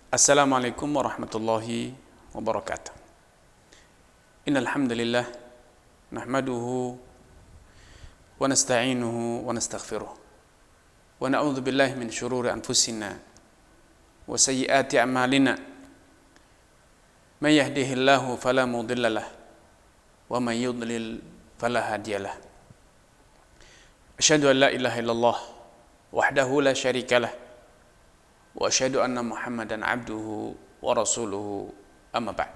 Assalamualaikum warahmatullahi wabarakatuh. Innal hamdalillah nahmaduhu wa nasta'inuhu wa nastaghfiruh wa na'udzu billahi min shururi anfusina wa sayyiati a'malina. May yahdihillahu fala mudilla lahu wa may yudlil fala hadiya lahu. Asyhadu an la ilaha illallah wahdahu la syarika lahu wa asyhadu anna Muhammadan abduhu wa rasuluhu, amma ba'd.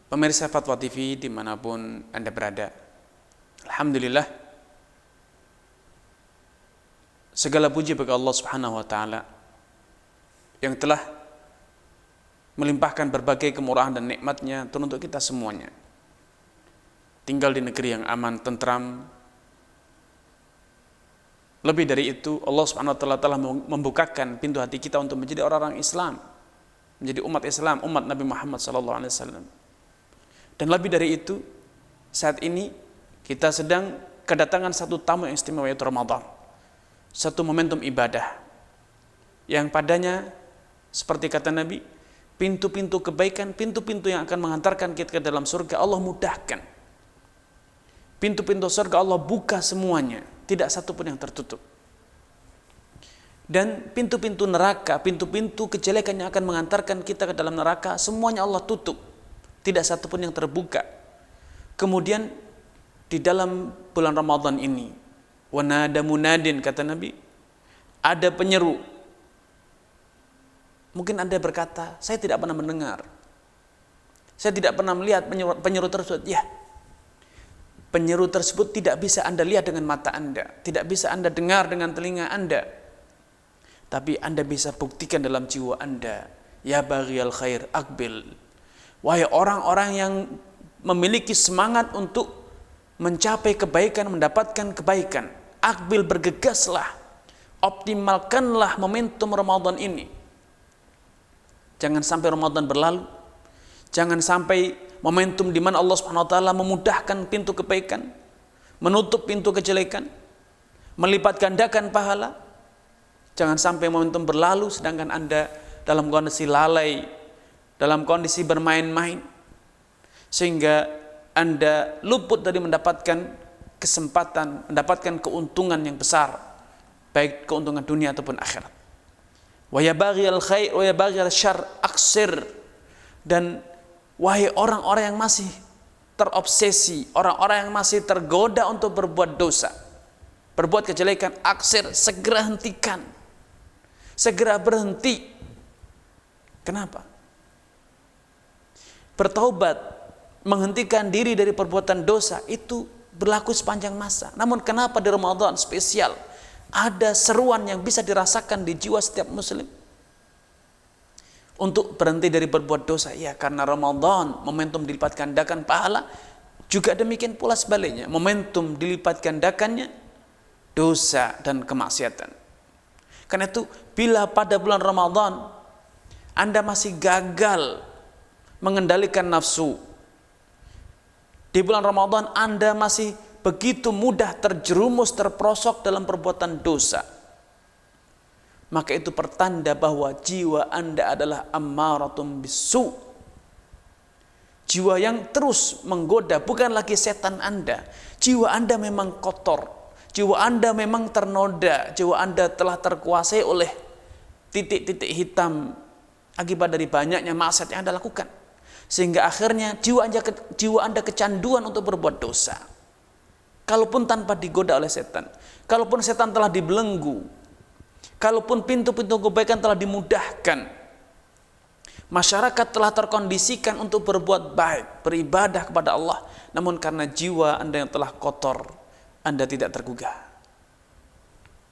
Pemirsa Fatwa TV dimanapun Anda berada, alhamdulillah, segala puji bagi Allah Subhanahu wa ta'ala yang telah melimpahkan berbagai kemurahan dan nikmatnya untuk kita semuanya. Tinggal di negeri yang aman, tentram. Lebih dari itu, Allah Subhanahu wa ta'ala telah membukakan pintu hati kita untuk menjadi orang-orang Islam, menjadi umat Islam, umat Nabi Muhammad SAW. Dan lebih dari itu, saat ini kita sedang kedatangan satu tamu yang istimewa, yaitu Ramadan. Satu momentum ibadah yang padanya, seperti kata Nabi, pintu-pintu kebaikan, pintu-pintu yang akan mengantarkan kita ke dalam surga Allah mudahkan. Pintu-pintu surga Allah buka semuanya, tidak satu pun yang tertutup. Dan pintu-pintu neraka, pintu-pintu kejelekan yang akan mengantarkan kita ke dalam neraka, semuanya Allah tutup, tidak satu pun yang terbuka. Kemudian di dalam bulan Ramadan ini, wa nada munadin, kata Nabi, ada penyeru. Mungkin Anda berkata, saya tidak pernah mendengar, saya tidak pernah melihat penyeru tersebut. Ya, penyeru tersebut tidak bisa Anda lihat dengan mata Anda, tidak bisa Anda dengar dengan telinga Anda, tapi Anda bisa buktikan dalam jiwa Anda. Ya baghiyal khair aqbil, wahai orang-orang yang memiliki semangat untuk mencapai kebaikan, mendapatkan kebaikan, aqbil, bergegaslah, optimalkanlah momentum Ramadan ini. Jangan sampai Ramadan berlalu, jangan sampai momentum di mana Allah Subhanahu wa taala memudahkan pintu kebaikan, menutup pintu kejelekan, melipat gandakan pahala. Jangan sampai momentum berlalu sedangkan Anda dalam kondisi lalai, dalam kondisi bermain-main, sehingga Anda luput dari mendapatkan kesempatan, mendapatkan keuntungan yang besar, baik keuntungan dunia ataupun akhirat. Wa ya baghiyal khair wa ya baghiyal syarr aksir. Dan wahai orang-orang yang masih terobsesi, orang-orang yang masih tergoda untuk berbuat dosa, berbuat kejelekan, aksir, segera hentikan, segera berhenti. Kenapa? Bertaubat, menghentikan diri dari perbuatan dosa itu berlaku sepanjang masa. Namun kenapa di Ramadan spesial ada seruan yang bisa dirasakan di jiwa setiap muslim untuk berhenti dari berbuat dosa? Ya, karena Ramadan momentum dilipat gandakan pahala. Juga demikian pula sebaliknya, momentum dilipat gandakannya dosa dan kemaksiatan. Karena itu, bila pada bulan Ramadan Anda masih gagal mengendalikan nafsu, di bulan Ramadan Anda masih begitu mudah terjerumus, terperosok dalam perbuatan dosa, maka itu pertanda bahwa jiwa Anda adalah ammaratum bisu, jiwa yang terus menggoda, bukan lagi setan Anda. Jiwa Anda memang kotor, jiwa Anda memang ternoda, jiwa Anda telah terkuasai oleh titik-titik hitam akibat dari banyaknya maksiat yang Anda lakukan, sehingga akhirnya jiwa Anda kecanduan untuk berbuat dosa. Kalaupun tanpa digoda oleh setan, kalaupun setan telah dibelenggu, kalaupun pintu-pintu kebaikan telah dimudahkan, masyarakat telah terkondisikan untuk berbuat baik, beribadah kepada Allah, namun karena jiwa Anda yang telah kotor, Anda tidak tergugah.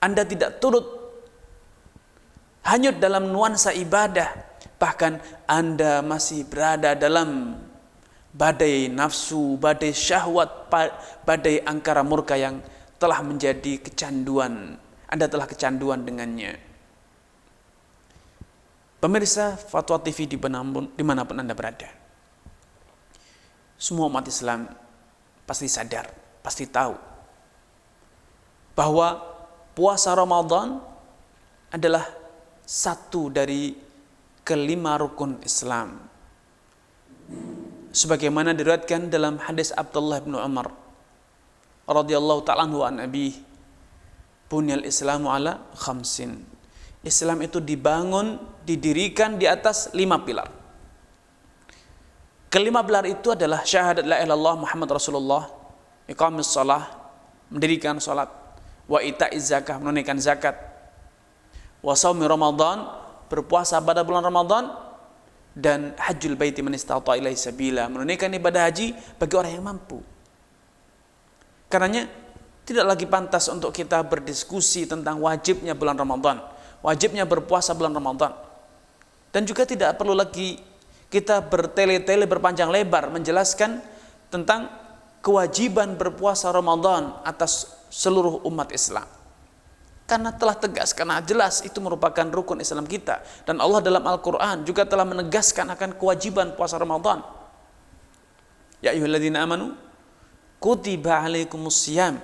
Anda tidak turut hanyut dalam nuansa ibadah, bahkan Anda masih berada dalam badai nafsu, badai syahwat, badai angkara murka yang telah menjadi kecanduan. Anda telah kecanduan dengannya. Pemirsa Fatwa TV dimanapun Anda berada, semua umat Islam pasti sadar, pasti tahu bahwa puasa Ramadan adalah satu dari kelima rukun Islam. Sebagaimana diriwayatkan dalam hadis Abdullah bin Umar radhiyallahu ta'ala anhu an abi, bunyal Islamu ala khamsin. Islam itu dibangun, didirikan di atas 5 pilar. Kelima pilar itu adalah syahadat la ilaha illallah Muhammad Rasulullah, iqamis shalah, mendirikan salat, wa ita'iz zakah, menunaikan zakat, wa shaumi Ramadan, berpuasa pada bulan Ramadan, dan hajjul baiti man istata ilaihi sabila, menunaikan ibadah haji bagi orang yang mampu. Karenanya tidak lagi pantas untuk kita berdiskusi tentang wajibnya bulan Ramadan, wajibnya berpuasa bulan Ramadan. Dan juga tidak perlu lagi kita bertele-tele berpanjang lebar menjelaskan tentang kewajiban berpuasa Ramadan atas seluruh umat Islam. Karena telah tegas, karena jelas itu merupakan rukun Islam kita. Dan Allah dalam Al-Quran juga telah menegaskan akan kewajiban puasa Ramadan. Ya ayyuhalladzina amanu kutiba alaikumusiyam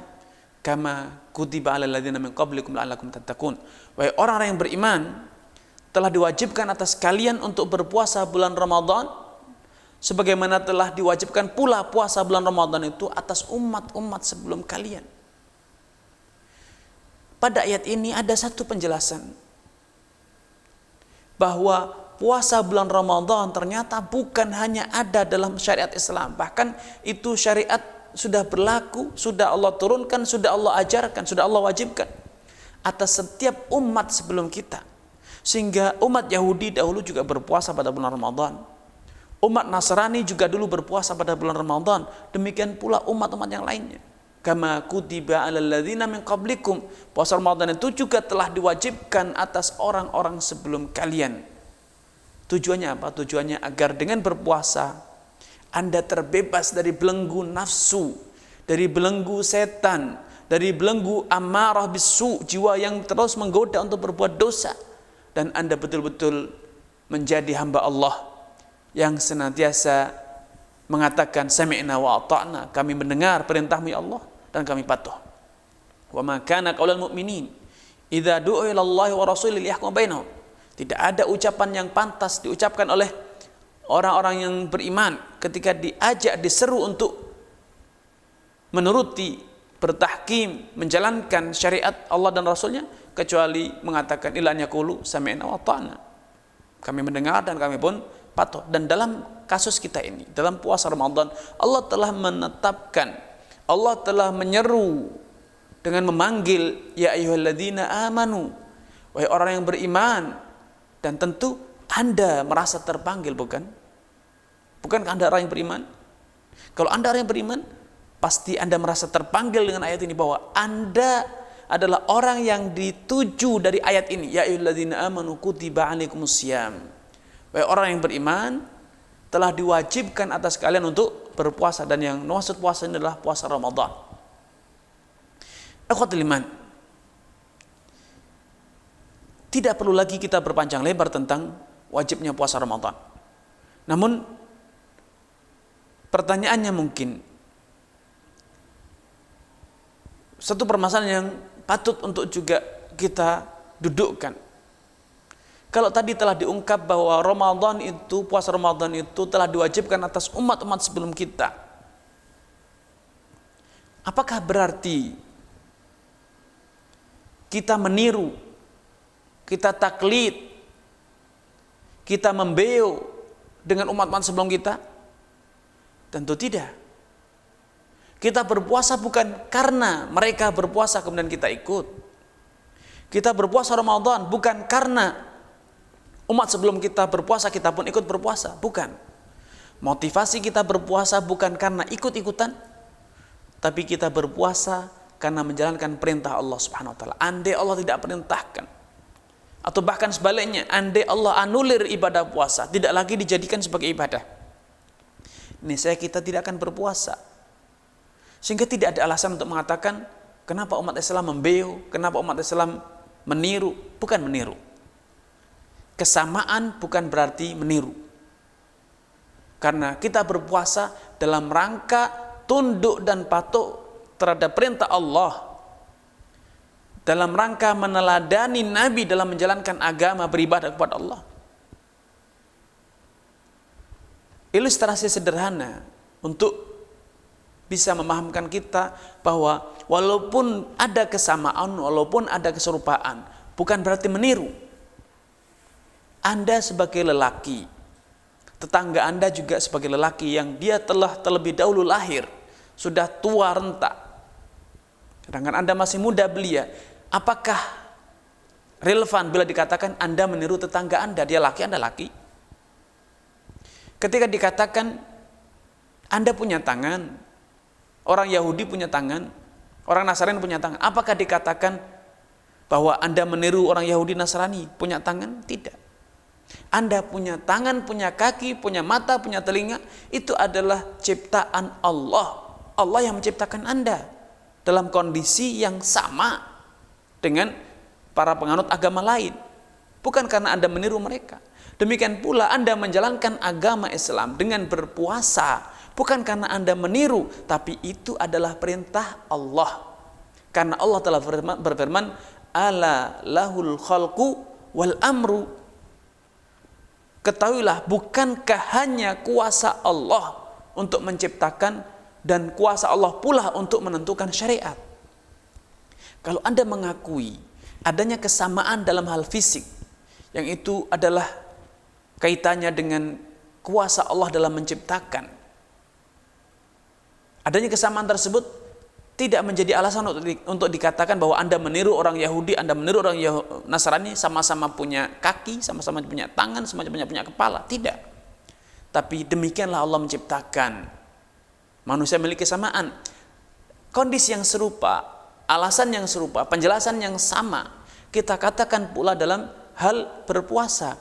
kama kutiba alal ladzina min qablikum la'allakum tattaqun. Wahai orang-orang yang beriman, telah diwajibkan atas kalian untuk berpuasa bulan Ramadan sebagaimana telah diwajibkan pula puasa bulan Ramadan itu atas umat-umat sebelum kalian. Pada ayat ini ada satu penjelasan bahwa puasa bulan Ramadan ternyata bukan hanya ada dalam syariat Islam, bahkan itu syariat sudah berlaku, sudah Allah turunkan, sudah Allah ajarkan, sudah Allah wajibkan atas setiap umat sebelum kita. Sehingga umat Yahudi dahulu juga berpuasa pada bulan Ramadan. Umat Nasrani juga dulu berpuasa pada bulan Ramadan. Demikian pula umat-umat yang lainnya. Kama kutiba alal ladzina min qablikum. Puasa Ramadan itu juga telah diwajibkan atas orang-orang sebelum kalian. Tujuannya apa? Tujuannya agar dengan berpuasa Anda terbebas dari belenggu nafsu, dari belenggu setan, dari belenggu amarah bisu, jiwa yang terus menggoda untuk berbuat dosa, dan Anda betul-betul menjadi hamba Allah yang senantiasa mengatakan sami'na wa ata'na, kami mendengar perintahmu ya Allah dan kami patuh. Wa ma kana qaulal mu'minin idza du'u ila Allah wa rasulih liyahkum bainahum. Tidak ada ucapan yang pantas diucapkan oleh orang-orang yang beriman ketika diajak, diseru untuk menuruti, bertahkim, menjalankan syariat Allah dan Rasulnya, kecuali mengatakan illa an yaqulu sami'na wa ata'na, kami mendengar dan kami pun patuh. Dan dalam kasus kita ini, dalam puasa Ramadan, Allah telah menetapkan, Allah telah menyeru dengan memanggil ya ayyuhalladzina amanu, wahai orang yang beriman. Dan tentu Anda merasa terpanggil, bukan? Bukankah Anda orang yang beriman? Kalau Anda orang yang beriman, pasti Anda merasa terpanggil dengan ayat ini, bahwa Anda adalah orang yang dituju dari ayat ini. Ya ayyuhalladzina amanu kutiba alaikumusiyam. Wahai orang yang beriman, telah diwajibkan atas kalian untuk berpuasa. Dan yang maksud puasa ini adalah puasa Ramadan. Ikhwatul iman, tidak perlu lagi kita berpanjang lebar tentang wajibnya puasa Ramadan. Namun pertanyaannya mungkin satu permasalahan yang patut untuk juga kita dudukkan. Kalau tadi telah diungkap bahwa Ramadan itu, puasa Ramadan itu telah diwajibkan atas umat-umat sebelum kita, apakah berarti kita meniru, kita taklid, kita membeo dengan umat-umat sebelum kita? Tentu tidak. Kita berpuasa bukan karena mereka berpuasa kemudian kita ikut. Kita berpuasa Ramadan bukan karena umat sebelum kita berpuasa kita pun ikut berpuasa, bukan. Motivasi kita berpuasa bukan karena ikut-ikutan, tapi kita berpuasa karena menjalankan perintah Allah Subhanahu wa taala. Andai Allah tidak perintahkan, atau bahkan sebaliknya, andai Allah anulir ibadah puasa, tidak lagi dijadikan sebagai ibadah, niscaya kita tidak akan berpuasa. Sehingga tidak ada alasan untuk mengatakan kenapa umat Islam membeu, kenapa umat Islam meniru. Bukan meniru. Kesamaan bukan berarti meniru. Karena kita berpuasa dalam rangka tunduk dan patuh terhadap perintah Allah dalam rangka meneladani Nabi dalam menjalankan agama, beribadah kepada Allah. Ilustrasi sederhana untuk bisa memahamkan kita bahwa walaupun ada kesamaan, walaupun ada keserupaan, bukan berarti meniru. Anda sebagai lelaki, tetangga Anda juga sebagai lelaki yang dia telah terlebih dahulu lahir, sudah tua renta, sedangkan Anda masih muda belia. Apakah relevan bila dikatakan Anda meniru tetangga Anda, dia laki, Anda laki? Ketika dikatakan Anda punya tangan, orang Yahudi punya tangan, orang Nasrani punya tangan, apakah dikatakan bahwa Anda meniru orang Yahudi Nasrani punya tangan? Tidak. Anda punya tangan, punya kaki, punya mata, punya telinga, itu adalah ciptaan Allah. Allah yang menciptakan Anda dalam kondisi yang sama dengan para penganut agama lain. Bukan karena Anda meniru mereka. Demikian pula Anda menjalankan agama Islam dengan berpuasa, bukan karena Anda meniru, tapi itu adalah perintah Allah. Karena Allah telah berfirman, ala lahul khalqu wal amru. Ketahuilah, bukankah hanya kuasa Allah untuk menciptakan dan kuasa Allah pula untuk menentukan syariat. Kalau Anda mengakui adanya kesamaan dalam hal fisik, yang itu adalah kaitannya dengan kuasa Allah dalam menciptakan, adanya kesamaan tersebut tidak menjadi alasan untuk dikatakan bahwa Anda meniru orang Yahudi, Anda meniru orang Nasrani, sama-sama punya kaki, sama-sama punya tangan, sama-sama punya kepala. Tidak. Tapi demikianlah Allah menciptakan. Manusia memiliki kesamaan. Kondisi yang serupa, alasan yang serupa, penjelasan yang sama, kita katakan pula dalam hal berpuasa.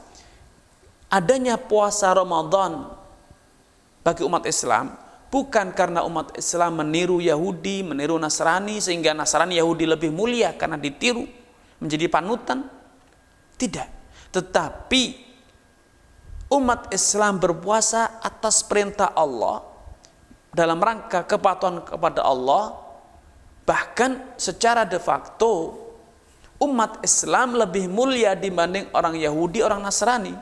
Adanya puasa Ramadan bagi umat Islam bukan karena umat Islam meniru Yahudi, meniru Nasrani, sehingga Nasrani Yahudi lebih mulia karena ditiru, menjadi panutan. Tidak. Tetapi umat Islam berpuasa atas perintah Allah, dalam rangka kepatuhan kepada Allah. Bahkan secara de facto umat Islam lebih mulia dibanding orang Yahudi, orang Nasrani.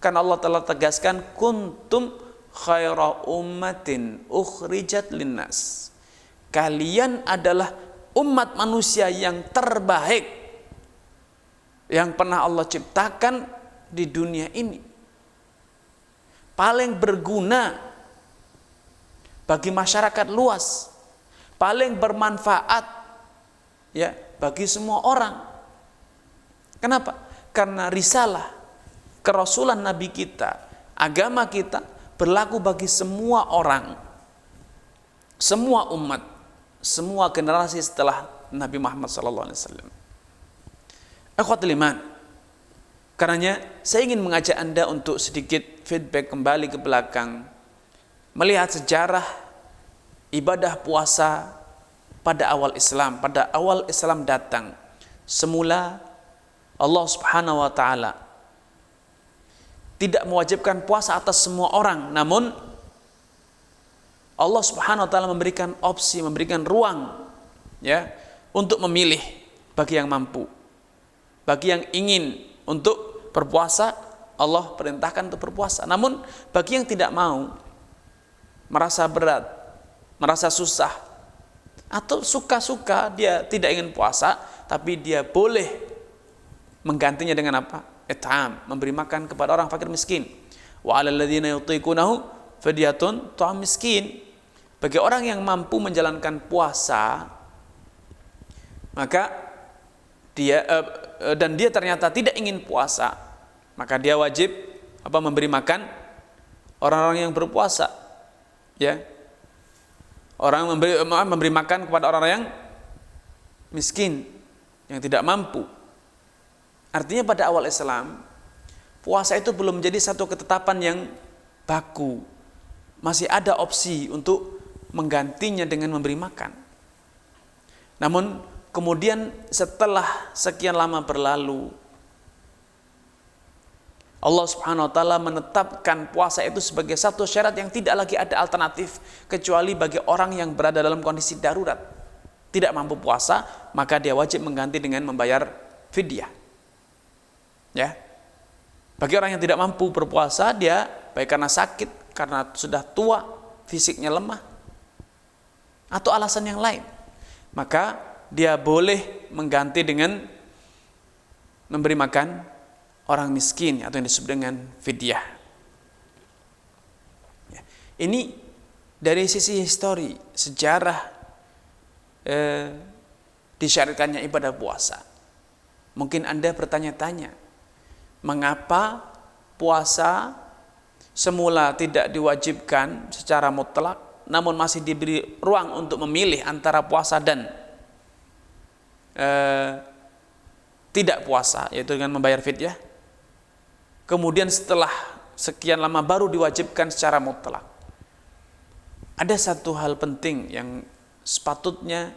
Karena Allah telah tegaskan, kuntum khaira ummatin ukhrijat linnas. Kalian adalah umat manusia yang terbaik yang pernah Allah ciptakan di dunia ini. Paling berguna bagi masyarakat luas, paling bermanfaat ya bagi semua orang. Kenapa? Karena risalah kerasulan Nabi kita, agama kita berlaku bagi semua orang, semua umat, semua generasi setelah Nabi Muhammad SAW. Akhwatul iman, karenanya saya ingin mengajak Anda untuk sedikit feedback kembali ke belakang, melihat sejarah ibadah puasa pada awal Islam. Pada awal Islam datang, semula Allah Subhanahu wa Ta'ala tidak mewajibkan puasa atas semua orang, namun Allah Subhanahu wa Ta'ala memberikan opsi, memberikan ruang ya untuk memilih bagi yang mampu, bagi yang ingin untuk berpuasa. Allah perintahkan untuk berpuasa. Namun bagi yang tidak mau, merasa berat, merasa susah, atau suka-suka dia tidak ingin puasa, tapi dia boleh menggantinya dengan apa? It'am, memberi makan kepada orang fakir miskin. Wa 'alal ladzina yutiqunahu fidyatun ta'am miskin. Bagi orang yang mampu menjalankan puasa, maka dia dan dia ternyata tidak ingin puasa, maka dia wajib memberi makan orang-orang yang berpuasa. Ya. Orang memberi makan kepada orang yang miskin, yang tidak mampu. Artinya pada awal Islam, puasa itu belum menjadi satu ketetapan yang baku. Masih ada opsi untuk menggantinya dengan memberi makan. Namun kemudian setelah sekian lama berlalu, Allah Subhanahu wa Ta'ala menetapkan puasa itu sebagai satu syarat yang tidak lagi ada alternatif kecuali bagi orang yang berada dalam kondisi darurat. tidak mampu puasa, maka dia wajib mengganti dengan membayar fidyah. Ya. Bagi orang yang tidak mampu berpuasa, dia baik karena sakit, karena sudah tua, fisiknya lemah, atau alasan yang lain, maka dia boleh mengganti dengan memberi makan orang miskin atau yang disebut dengan fidyah. Ya. Ini dari sisi histori, sejarah disyariatkannya ibadah puasa. Mungkin Anda bertanya-tanya, mengapa puasa semula tidak diwajibkan secara mutlak, namun masih diberi ruang untuk memilih antara puasa dan tidak puasa, yaitu dengan membayar fidyah. Kemudian setelah sekian lama baru diwajibkan secara mutlak. Ada satu hal penting yang sepatutnya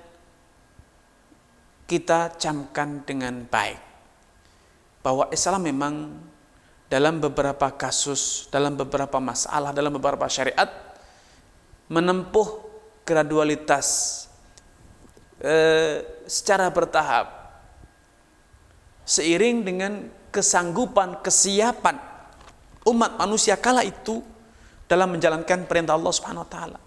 kita camkan dengan baik, bahwa Islam memang dalam beberapa kasus, dalam beberapa masalah, dalam beberapa syariat menempuh gradualitas secara bertahap seiring dengan kesanggupan, kesiapan umat manusia kala itu dalam menjalankan perintah Allah Subhanahu wa taala.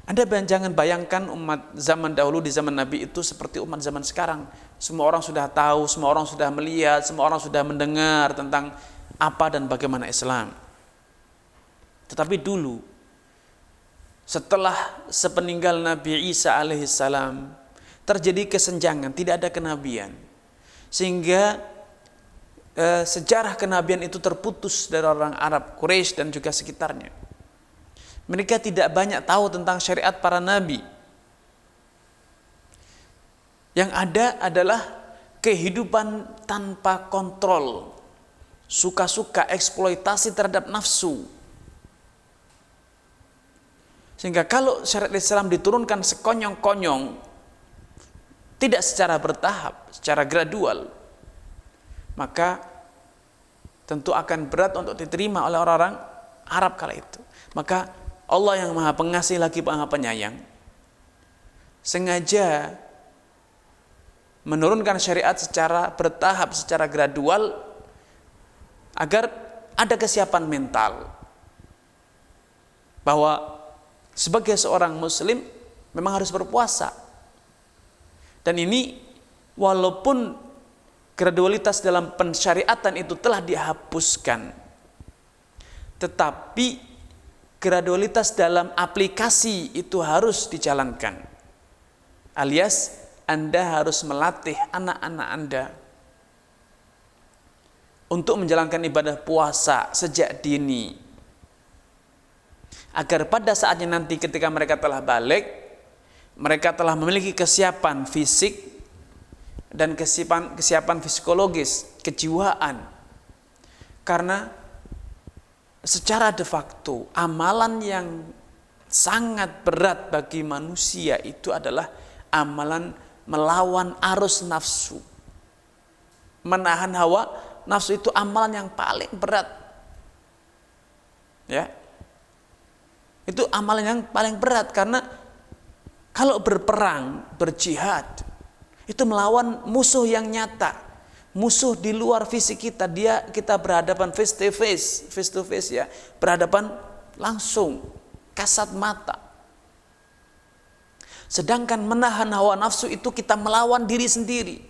Anda jangan bayangkan umat zaman dahulu di zaman Nabi itu seperti umat zaman sekarang. Semua orang sudah tahu, semua orang sudah melihat, semua orang sudah mendengar tentang apa dan bagaimana Islam. Tetapi dulu, setelah sepeninggal Nabi Isa alaihissalam, terjadi kesenjangan, tidak ada kenabian. Sehingga sejarah kenabian itu terputus dari orang Arab, Quraisy dan juga sekitarnya. Mereka tidak banyak tahu tentang syariat para nabi. Yang ada adalah kehidupan tanpa kontrol, suka-suka, eksploitasi terhadap nafsu. Sehingga kalau syariat Islam diturunkan sekonyong-konyong, tidak secara bertahap, secara gradual, maka tentu akan berat untuk diterima oleh orang-orang Arab kala itu. Maka Allah yang Maha Pengasih lagi Maha Penyayang sengaja menurunkan syariat secara bertahap, secara gradual, agar ada kesiapan mental bahwa sebagai seorang muslim memang harus berpuasa. Dan ini walaupun gradualitas dalam pensyariatan itu telah dihapuskan, tetapi gradualitas dalam aplikasi itu harus dijalankan. Alias Anda harus melatih anak-anak Anda untuk menjalankan ibadah puasa sejak dini, agar pada saatnya nanti ketika mereka telah balik, mereka telah memiliki kesiapan fisik dan kesiapan psikologis, kejiwaan. Karena secara de facto amalan yang sangat berat bagi manusia itu adalah amalan melawan arus nafsu. Menahan hawa nafsu itu amalan yang paling berat. Ya. Itu amalan yang paling berat, karena kalau berperang, berjihad, itu melawan musuh yang nyata. Musuh di luar fisik kita, kita berhadapan face to face ya, berhadapan langsung, kasat mata. Sedangkan menahan hawa nafsu itu kita melawan diri sendiri.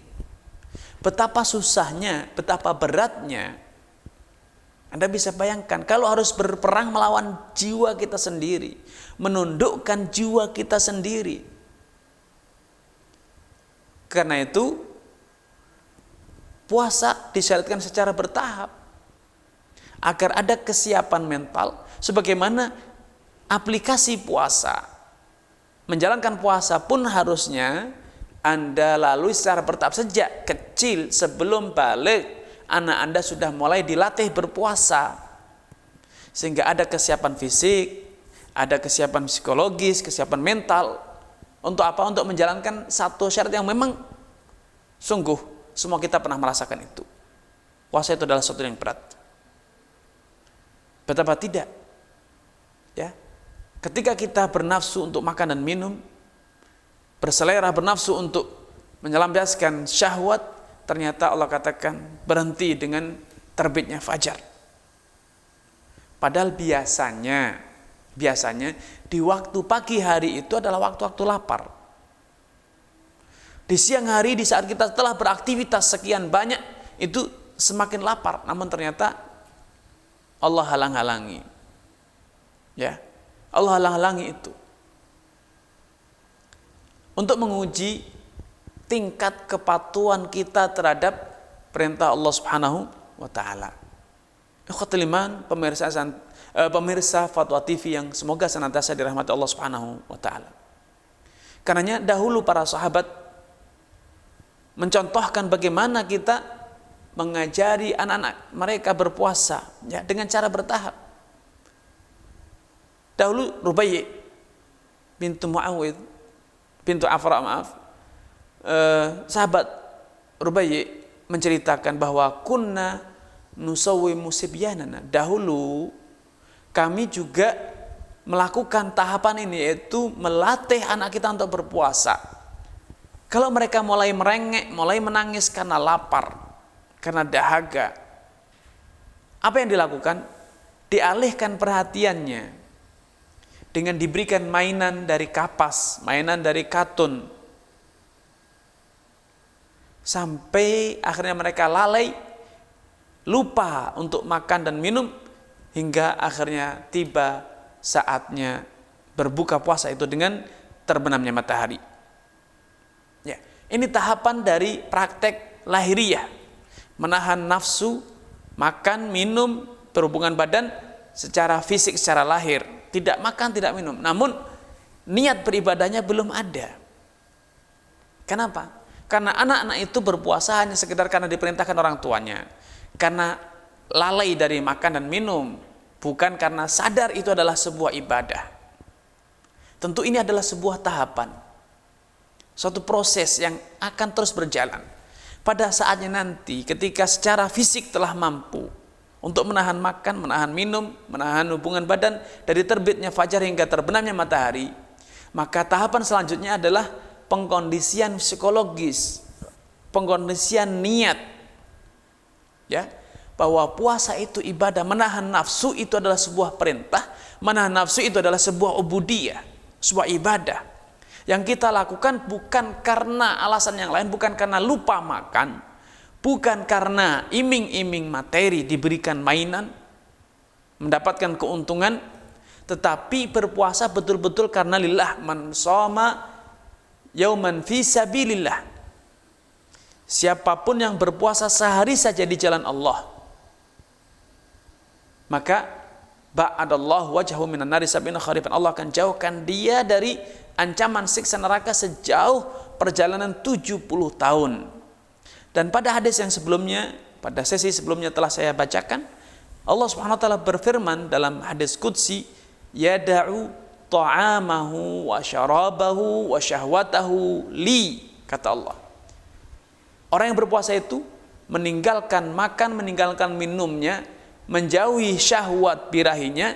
Betapa susahnya, betapa beratnya. Anda bisa bayangkan kalau harus berperang melawan jiwa kita sendiri, menundukkan jiwa kita sendiri. Karena itu puasa disyariatkan secara bertahap agar ada kesiapan mental, sebagaimana aplikasi puasa. Menjalankan puasa pun harusnya Anda lalui secara bertahap. Sejak kecil sebelum balik, anak Anda sudah mulai dilatih berpuasa, sehingga ada kesiapan fisik, ada kesiapan psikologis, kesiapan mental. Untuk apa? Untuk menjalankan satu syarat yang memang sungguh semua kita pernah merasakan itu. Puasa itu adalah sesuatu yang berat. Betapa tidak? Ya. Ketika kita bernafsu untuk makan dan minum, berselera, bernafsu untuk menyelampiaskan syahwat, ternyata Allah katakan berhenti dengan terbitnya fajar. Padahal biasanya di waktu pagi hari itu adalah waktu-waktu lapar. Di siang hari, di saat kita telah beraktivitas sekian banyak, itu semakin lapar. Namun ternyata Allah halang-halangi. Ya, Allah halang-halangi itu untuk menguji tingkat kepatuhan kita terhadap perintah Allah Subhanahu wa taala. Ikhwatul iman, pemirsa Fatwa TV yang semoga senantiasa dirahmati Allah Subhanahu wa taala. Karenanya dahulu para sahabat mencontohkan bagaimana kita mengajari anak-anak mereka berpuasa, ya, dengan cara bertahap. Dahulu Rubayyi bintu Muawidh bintu Afra, sahabat Rubayyi menceritakan bahwa kunna nusawwimu sibyanana. Dahulu kami juga melakukan tahapan ini, yaitu melatih anak kita untuk berpuasa. Kalau mereka mulai merengek, mulai menangis karena lapar, karena dahaga, apa yang dilakukan? Dialihkan perhatiannya dengan diberikan mainan dari kapas, mainan dari katun, sampai akhirnya mereka lalai, lupa untuk makan dan minum, hingga akhirnya tiba saatnya berbuka puasa itu dengan terbenamnya matahari. Ya, ini tahapan dari praktek lahiriah, menahan nafsu, makan, minum, berhubungan badan secara fisik, secara lahir, tidak makan, tidak minum. Namun niat beribadahnya belum ada. Kenapa? Karena anak-anak itu berpuasa hanya sekedar karena diperintahkan orang tuanya, karena lalai dari makan dan minum, bukan karena sadar itu adalah sebuah ibadah. Tentu ini adalah sebuah tahapan, suatu proses yang akan terus berjalan. Pada saatnya nanti, ketika secara fisik telah mampu untuk menahan makan, menahan minum, menahan hubungan badan dari terbitnya fajar hingga terbenamnya matahari, maka tahapan selanjutnya adalah pengkondisian psikologis, pengkondisian niat, ya, bahwa puasa itu ibadah, menahan nafsu itu adalah sebuah perintah, menahan nafsu itu adalah sebuah ubudiyah, sebuah ibadah yang kita lakukan bukan karena alasan yang lain, bukan karena lupa makan, bukan karena iming-iming materi, diberikan mainan, mendapatkan keuntungan, tetapi berpuasa betul-betul karena lillah. Man shoma yauman fi sabilillah. Siapapun yang berpuasa sehari saja di jalan Allah, maka ba'adallahu wajhahu minan nari sab'ina kharifan. Allah akan jauhkan dia dari ancaman siksa neraka sejauh perjalanan 70 tahun. Dan pada hadis yang sebelumnya, pada sesi sebelumnya telah saya bacakan, Allah Subhanahu wa taala berfirman dalam hadis qudsi, yada'u ta'amahu wa syarabahu wa syahwatahu li, kata Allah. Orang yang berpuasa itu meninggalkan makan, meninggalkan minumnya, menjauhi syahwat birahinya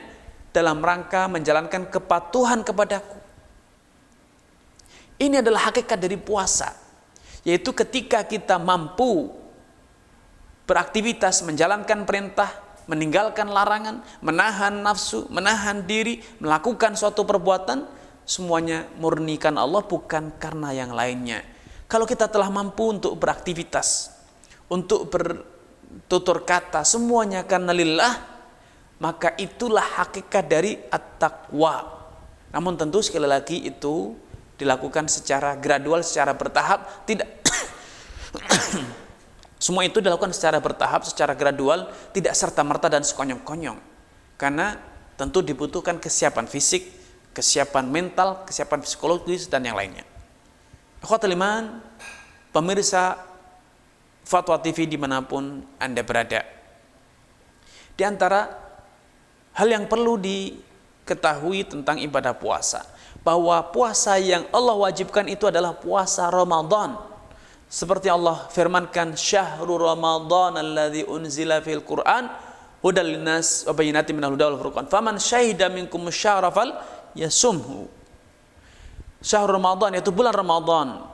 dalam rangka menjalankan kepatuhan kepadaku. Ini adalah hakikat dari puasa, yaitu ketika kita mampu beraktivitas, menjalankan perintah, meninggalkan larangan, menahan nafsu, menahan diri, melakukan suatu perbuatan, semuanya murnikan Allah, bukan karena yang lainnya. Kalau kita telah mampu untuk beraktivitas, untuk bertutur kata, semuanya karena lillah, maka itulah hakikat dari at-taqwa. Namun tentu sekali lagi itu dilakukan secara gradual, secara bertahap, tidak semua itu dilakukan secara bertahap, secara gradual, tidak serta-merta dan sekonyong-konyong. Karena tentu dibutuhkan kesiapan fisik, kesiapan mental, kesiapan psikologis dan yang lainnya. Ikhwatul iman, pemirsa Fatwa TV dimanapun Anda berada, di antara hal yang perlu diketahui tentang ibadah puasa, bahwa puasa yang Allah wajibkan itu adalah puasa Ramadan. Seperti Allah firmankan, syahrul Ramadan alladzi unzila fil Qur'an hudal linnas wa bayyinatin minal huda wal furqan faman syahida minkum syahra fal yasumhu. Syahrul Ramadan, yaitu bulan Ramadan,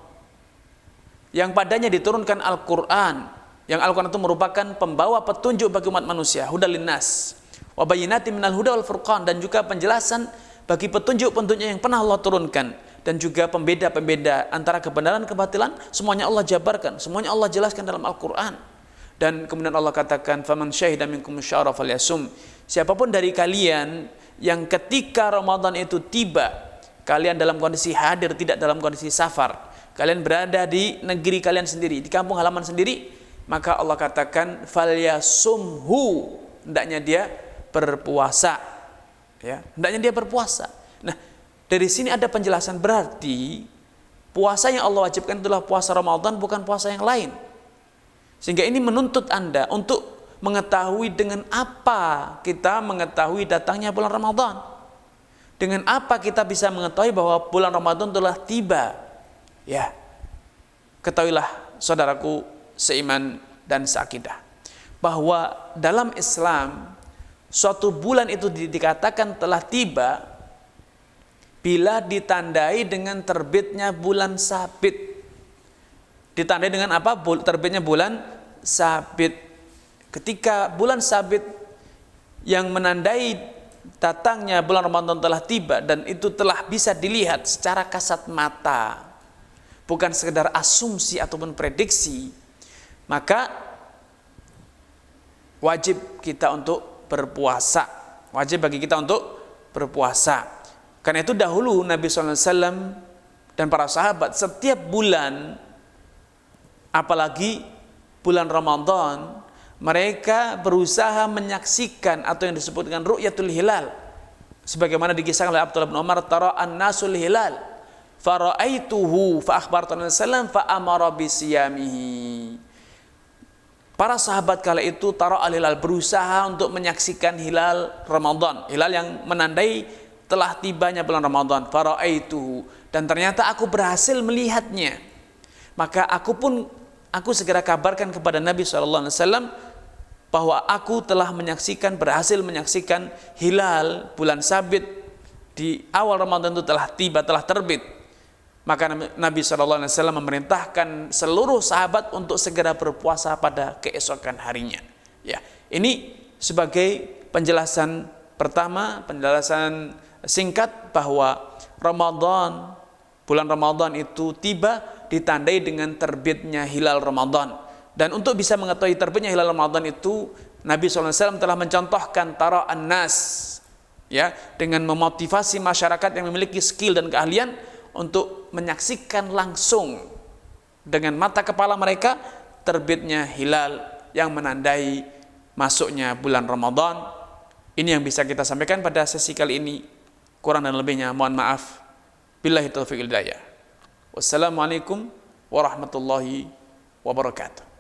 yang padanya diturunkan Al-Quran, yang Al-Quran itu merupakan pembawa petunjuk bagi umat manusia, hudal linnas wa bayyinatin minal huda wal furqan, dan juga penjelasan bagi petunjuk-petunjuk yang pernah Allah turunkan, dan juga pembeda-pembeda antara kebenaran kebatilan, semuanya Allah jabarkan, semuanya Allah jelaskan dalam Al-Quran. Dan kemudian Allah katakan, faman syahida minkum syahra falyasum, siapapun dari kalian yang ketika Ramadan itu tiba, kalian dalam kondisi hadir, tidak dalam kondisi safar, kalian berada di negeri kalian sendiri, di kampung halaman sendiri, maka Allah katakan falyasumhu, hendaknya dia berpuasa, ya, hendaknya dia berpuasa. Nah, dari sini ada penjelasan, berarti puasa yang Allah wajibkan itulah puasa Ramadan, bukan puasa yang lain. Sehingga ini menuntut Anda untuk mengetahui dengan apa kita mengetahui datangnya bulan Ramadan. Dengan apa kita bisa mengetahui bahwa bulan Ramadan telah tiba? Ya, ketahuilah saudaraku seiman dan seakidah, bahwa dalam Islam suatu bulan itu dikatakan telah tiba bila ditandai dengan terbitnya bulan sabit. Ditandai dengan apa? Terbitnya bulan sabit. Ketika bulan sabit yang menandai datangnya bulan Ramadan telah tiba, dan itu telah bisa dilihat secara kasat mata, bukan sekedar asumsi ataupun prediksi, maka wajib kita untuk berpuasa, wajib bagi kita untuk berpuasa. Karena itu dahulu Nabi SAW dan para sahabat setiap bulan, apalagi bulan Ramadan, mereka berusaha menyaksikan atau yang disebut dengan ru'yatul hilal, sebagaimana dikisahkan oleh Abdullah bin Umar, tara an-nasul hilal fara'aituhu fa akhbartu Nabi sallallahu fa amara bisiyamihi. Para sahabat kala itu tara al-hilal, berusaha untuk menyaksikan hilal Ramadan, hilal yang menandai telah tibanya bulan Ramadan. Fara'aituhu, dan ternyata aku berhasil melihatnya. Maka aku segera kabarkan kepada Nabi SAW bahwa aku telah berhasil menyaksikan hilal bulan sabit di awal Ramadan itu telah tiba, telah terbit. Maka Nabi SAW memerintahkan seluruh sahabat untuk segera berpuasa pada keesokan harinya. Ya, ini sebagai penjelasan pertama, penjelasan singkat bahwa bulan Ramadan itu tiba ditandai dengan terbitnya hilal Ramadan. Dan untuk bisa mengetahui terbitnya hilal Ramadan itu, Nabi SAW telah mencontohkan tara an-nas, ya, dengan memotivasi masyarakat yang memiliki skill dan keahlian untuk menyaksikan langsung dengan mata kepala mereka terbitnya hilal yang menandai masuknya bulan Ramadan. Ini yang bisa kita sampaikan pada sesi kali ini. Kurang dan lebihnya mohon maaf. Billahi taufiq wal hidayah. Wassalamualaikum warahmatullahi wabarakatuh.